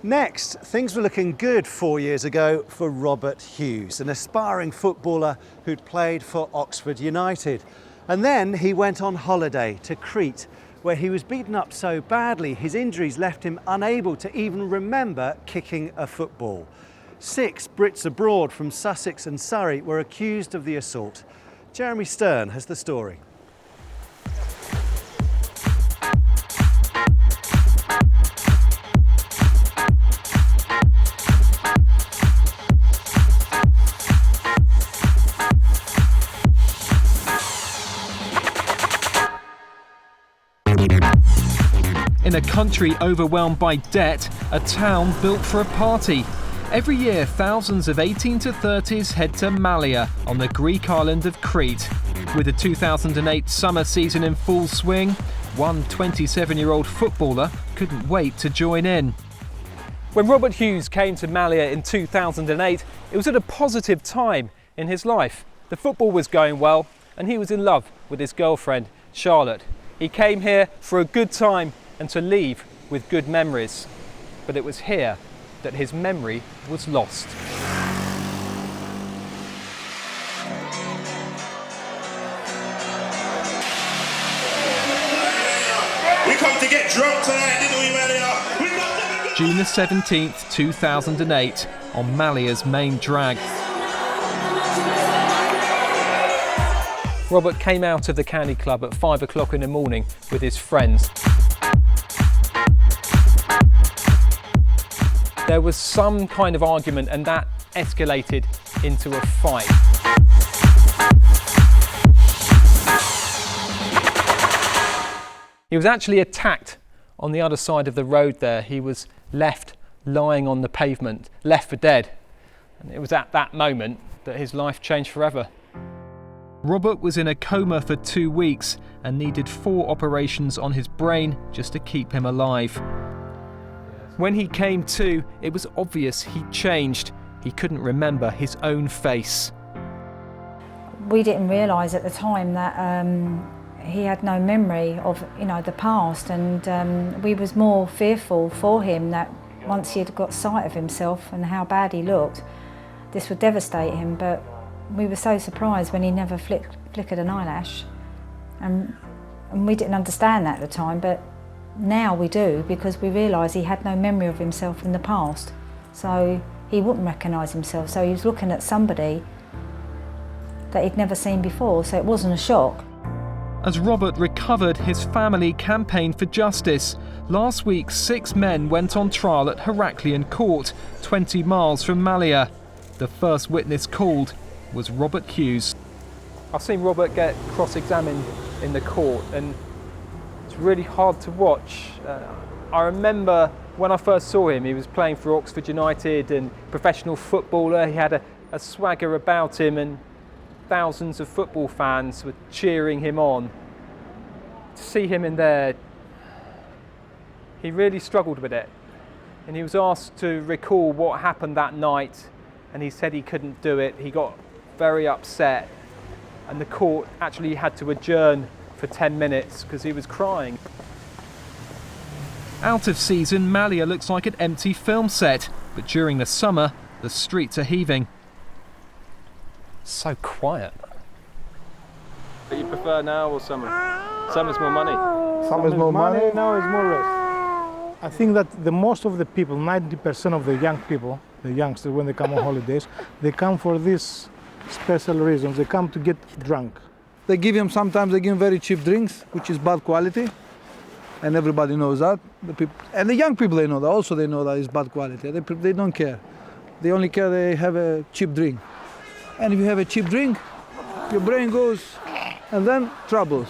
Next, things were looking good 4 years ago for Robert Hughes, an aspiring footballer who'd played for Oxford United. And then he went on holiday to Crete, where he was beaten up so badly his injuries left him unable to even remember kicking a football. 6 Brits abroad from Sussex and Surrey were accused of the assault. Jeremy Stern has the story. In a country overwhelmed by debt, a town built for a party. Every year, thousands of 18 to 30s head to Malia on the Greek island of Crete. With the 2008 summer season in full swing, one 27-year-old footballer couldn't wait to join in. When Robert Hughes came to Malia in 2008, it was at a positive time in his life. The football was going well and he was in love with his girlfriend, Charlotte. He came here for a good time and to leave with good memories. But it was here that his memory was lost. We come to get drunk tonight, didn't we, Malia? June the 17th, 2008, on Malia's main drag. Robert came out of the Candy Club at 5 o'clock in the morning with his friends. There was some kind of argument and that escalated into a fight. He was actually attacked on the other side of the road there. He was left lying on the pavement, left for dead. And it was at that moment that his life changed forever. Robert was in a coma for 2 weeks and needed 4 operations on his brain just to keep him alive. When he came to, it was obvious he'd changed. He couldn't remember his own face. We didn't realise at the time that he had no memory of, the past, and we was more fearful for him that once he had got sight of himself and how bad he looked, this would devastate him. But we were so surprised when he never flickered an eyelash, and we didn't understand that at the time, but now we do, because we realise he had no memory of himself in the past, so he wouldn't recognise himself, so he was looking at somebody that he'd never seen before, so it wasn't a shock. As Robert recovered, his family campaigned for justice. Last week, 6 men went on trial at Heraklion Court, 20 miles from Malia. The first witness called was Robert Hughes. I've seen Robert get cross-examined in the court, and it's really hard to watch. I remember when I first saw him, he was playing for Oxford United and professional footballer. He had a swagger about him and thousands of football fans were cheering him on. To see him in there, he really struggled with it. And he was asked to recall what happened that night, and he said he couldn't do it. He got very upset, and the court actually had to adjourn for 10 minutes because he was crying. Out of season, Malia looks like an empty film set, but during the summer, the streets are heaving. So quiet. Do you prefer now or summer? Summer's more money. Summer's more money, now it's more rest. I think that the most of the people, 90% of the young people, the youngsters, when they come on holidays, they come for these special reasons. They come to get drunk. They give him, sometimes they give him very cheap drinks, which is bad quality, and everybody knows that. And the young people, they know that, also they know that it's bad quality. They don't care. They only care they have a cheap drink. And if you have a cheap drink, your brain goes, and then troubles.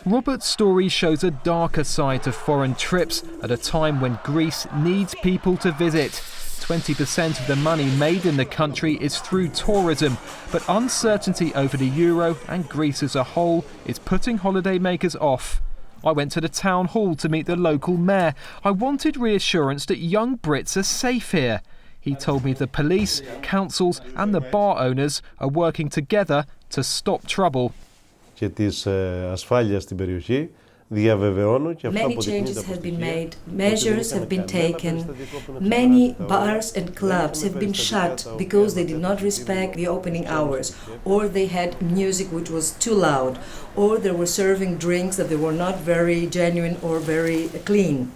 Robert's story shows a darker side to foreign trips at a time when Greece needs people to visit. 20% of the money made in the country is through tourism, but uncertainty over the euro and Greece as a whole is putting holidaymakers off. I went to the town hall to meet the local mayor. I wanted reassurance that young Brits are safe here. He told me the police, councils and the bar owners are working together to stop trouble. Και της ασφάλειας στην περιοχή, Many changes have been made, measures have been taken, many bars and clubs have been shut because they did not respect the opening hours, or they had music which was too loud, or they were serving drinks that they were not very genuine or very clean.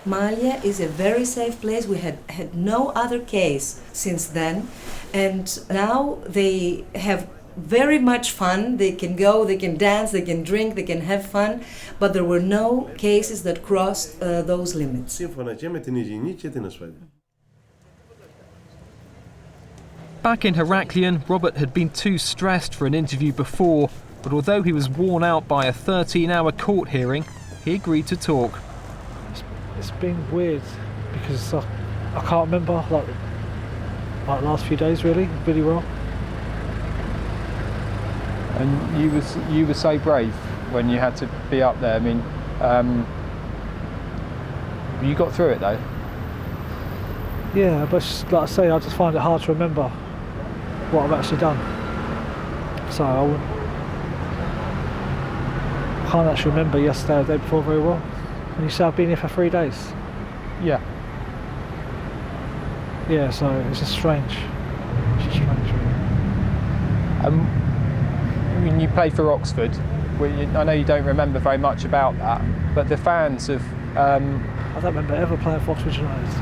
Malia is a very safe place. We had no other case since then, and now they have very much fun. They can go, they can dance, they can drink, they can have fun, but there were no cases that crossed those limits. Back in Heraklion, Robert had been too stressed for an interview before, but although he was worn out by a 13-hour court hearing, he agreed to talk. It's been weird because I can't remember like the last few days really well. And you were so brave when you had to be up there. I mean, you got through it though. Yeah, but like I say, I just find it hard to remember what I've actually done. So I can't actually remember yesterday or the day before very well. And you say I've been here for 3 days. Yeah. Yeah, so it's just strange. It's just strange, really. I mean, you play for Oxford. I know you don't remember very much about that, but the fans have... I don't remember ever playing for Oxford United.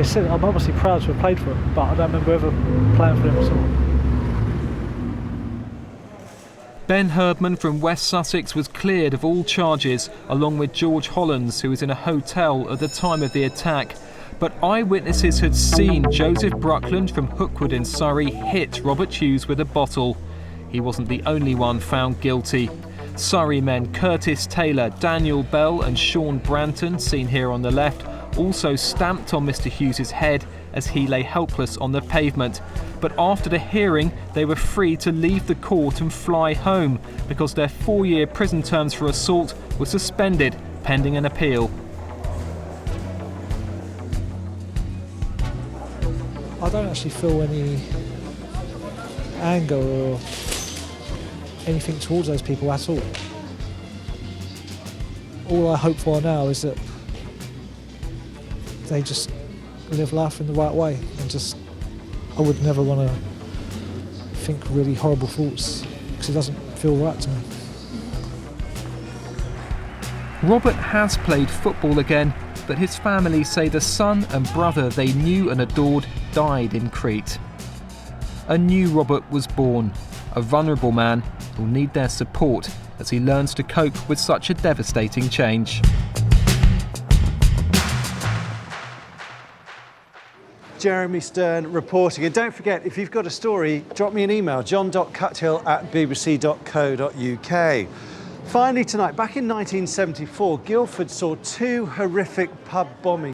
So I'm obviously proud to have played for them, but I don't remember ever playing for them at all. Ben Herdman from West Sussex was cleared of all charges, along with George Hollands, who was in a hotel at the time of the attack. But eyewitnesses had seen Joseph Bruckland from Hookwood in Surrey hit Robert Hughes with a bottle. He wasn't the only one found guilty. Surrey men Curtis Taylor, Daniel Bell and Sean Branton, seen here on the left, also stamped on Mr. Hughes's head as he lay helpless on the pavement. But after the hearing, they were free to leave the court and fly home because their 4-year prison terms for assault were suspended pending an appeal. I don't actually feel any anger or anything towards those people at all. All I hope for now is that they just live life in the right way and just, I would never want to think really horrible thoughts because it doesn't feel right to me. Robert has played football again, but his family say the son and brother they knew and adored died in Crete. A new Robert was born, a vulnerable man who'll need their support as he learns to cope with such a devastating change. Jeremy Stern reporting. And don't forget, if you've got a story, drop me an email, john.cuthill@bbc.co.uk. Finally tonight, back in 1974, Guildford saw 2 horrific pub bombings.